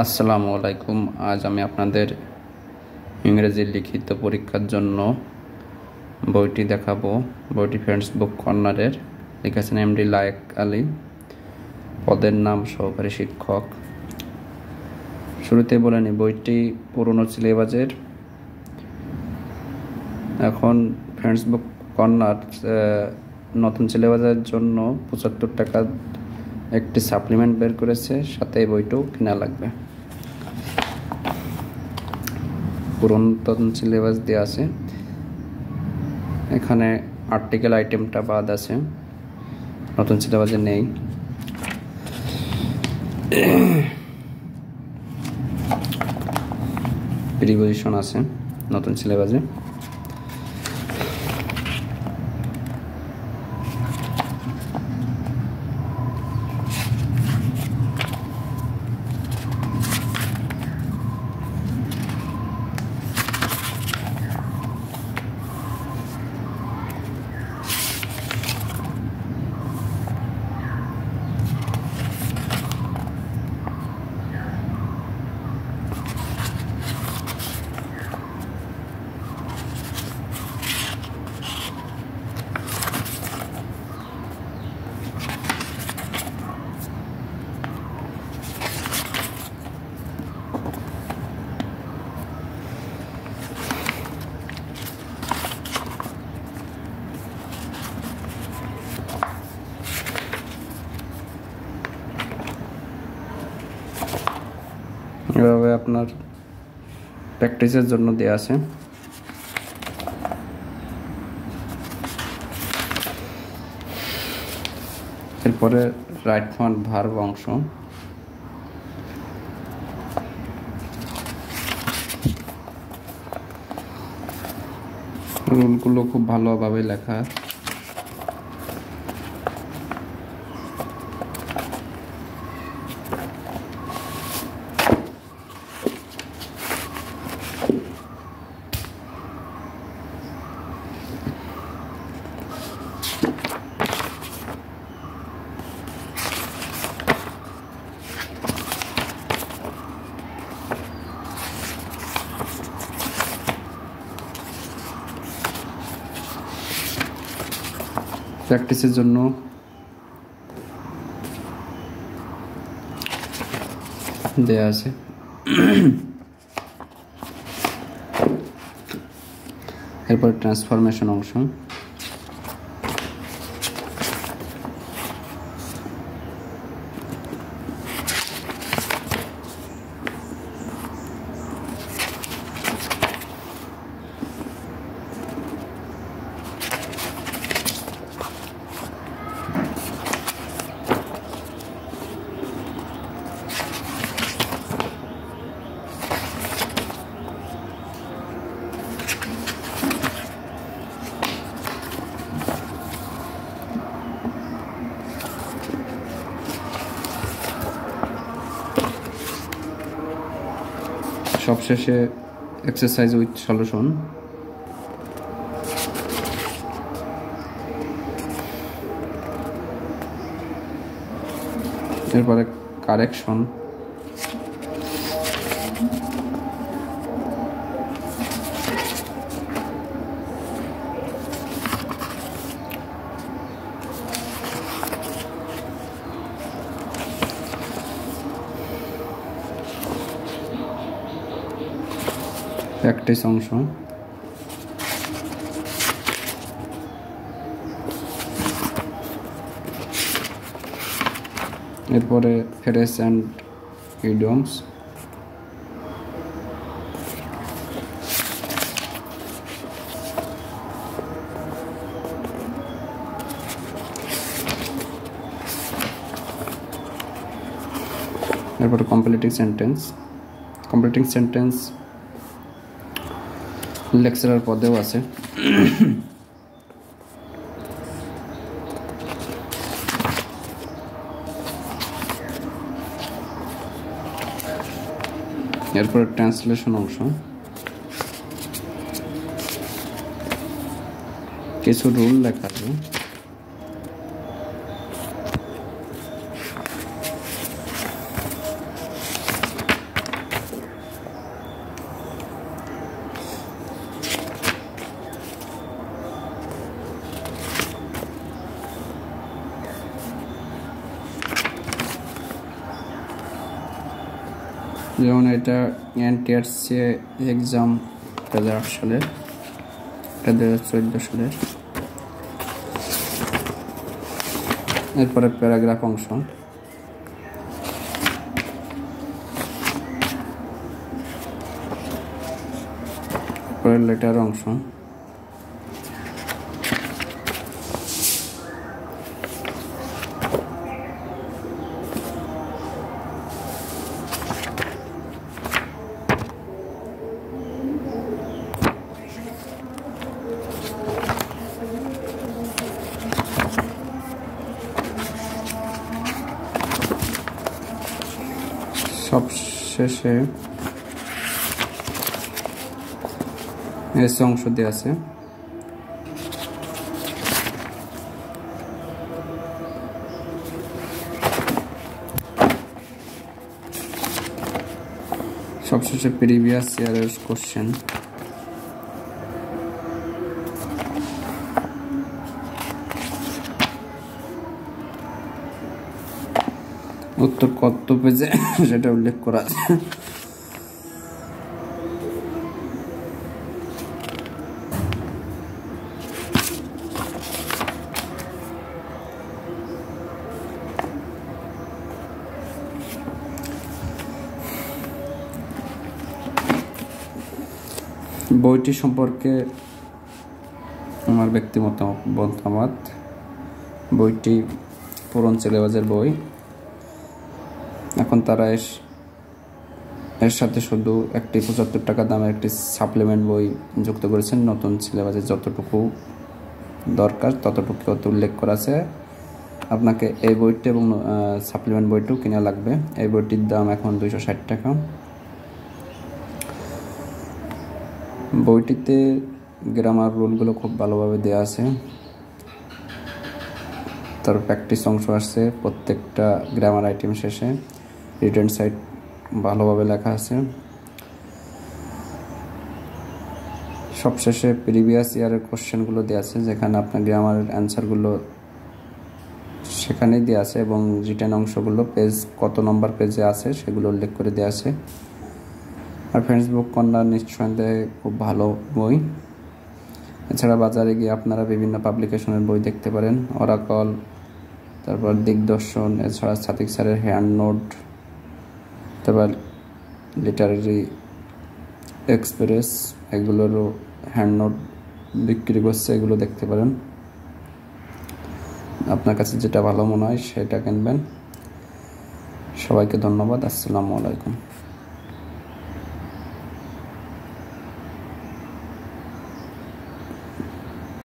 আসসালামু আলাইকুম। আজ আমি আপনাদের ইংরেজি লিখিত পরীক্ষার জন্য বইটি দেখাবো। বইটি ফ্রেন্ডস বুক কর্নারের, লিখেছেন এমডি লায়েক আলী। পদের নাম সহকারী শিক্ষক। শুরুতে বলে নিই, বইটি পুরনো সিলেবাসের। এখন ফ্রেন্ডস বুক কর্নার নতুন সিলেবাসের জন্য 75 টাকা একটি সাপ্লিমেন্ট বের করেছে, সাথে এই বইটাও কেনা লাগবে। পুরাতন সিলেবাস দেওয়া আছে, এখানে আর্টিকেল আইটেমটা বাদ আছে, নতুন সিলেবাসে নেই। প্রিপোজিশন আছে নতুন সিলেবাসে। এভাবে আপনার প্র্যাকটিসের জন্য দেয়া আছে। এরপরে রাইট ফ্রন্ট ভার্ব অংশ। রুলগুলো খুব ভালোভাবে লেখা। প্র্যাকটিসের জন্য দেয়া আছে। এরপর ট্রান্সফরমেশন অংশ। সবশেষে এক্সারসাইজ উইথ সলিউশন। এরপরে কারেকশন। প্র্যাকটিস অংশ। এরপরে ফ্রেজ অ্যান্ড ইডিয়মস। এরপরে completing sentence. Completing sentence lecturer পদেও আছে। এরপর ট্রান্সলেশন অংশ। কিছু রুল লেখা আছে। যেমন এটা এনটিআরসি এক্সাম 2008 সালের, 2014 সালের। এরপরে প্যারাগ্রাফ অংশ, এরপরে লেটার অংশ, সবশেষে এসে অংশ দিয়ে আছে। সবশেষে প্রিভিয়াস ইয়ারের কোশ্চেন। উত্তর কত পেজে সেটা উল্লেখ করা আছে। বইটি সম্পর্কে আমার ব্যক্তিগত মতামত, বইটি পুরন সিলেবাসের বই। এখন তারা এর সাথে শুধু একটি 75 টাকা দামের একটি সাপ্লিমেন্ট বই যুক্ত করেছেন। নতুন সিলেবাসে যতটুকু দরকার ততটুকু উল্লেখ করা আছে। আপনাকে এই বইটি এবং সাপ্লিমেন্ট বইটিও কিনা লাগবে। এই বইটির দাম এখন 260 টাকা। বইটিতে গ্রামার রুলগুলো খুব ভালোভাবে দেওয়া আছে। তার প্র্যাকটিস অংশ আসছে প্রত্যেকটা গ্রামার আইটেম শেষে। রিটেন সাইড ভালোভাবে লেখা আছে। সবশেষে প্রিভিয়াস ইয়ারের কোশ্চেনগুলো দেওয়া আছে, যেখানে আপনার গ্রামারের অ্যান্সারগুলো সেখানেই দেওয়া আছে এবং রিটেন অংশগুলো পেজ কত নম্বর পেজে আছে সেগুলো উল্লেখ করে দেওয়া আছে। আর ফেসবুক কর্নার নিঃসন্দেহে খুব ভালো বই। এছাড়া বাজারে গিয়ে আপনারা বিভিন্ন পাবলিকেশনের বই দেখতে পারেন, অরাকল, তারপর দিগদর্শন, এছাড়া সাদিক স্যারের হ্যান্ড নোট, তারপর লিটারেরি এক্সপ্রেস, এগুলোরও হ্যান্ড নোট বিক্রি করছে, এগুলো দেখতে পারেন। আপনার কাছে যেটা ভালো মনে হয় সেটা কিনবেন। সবাইকে ধন্যবাদ। আসসালামু আলাইকুম।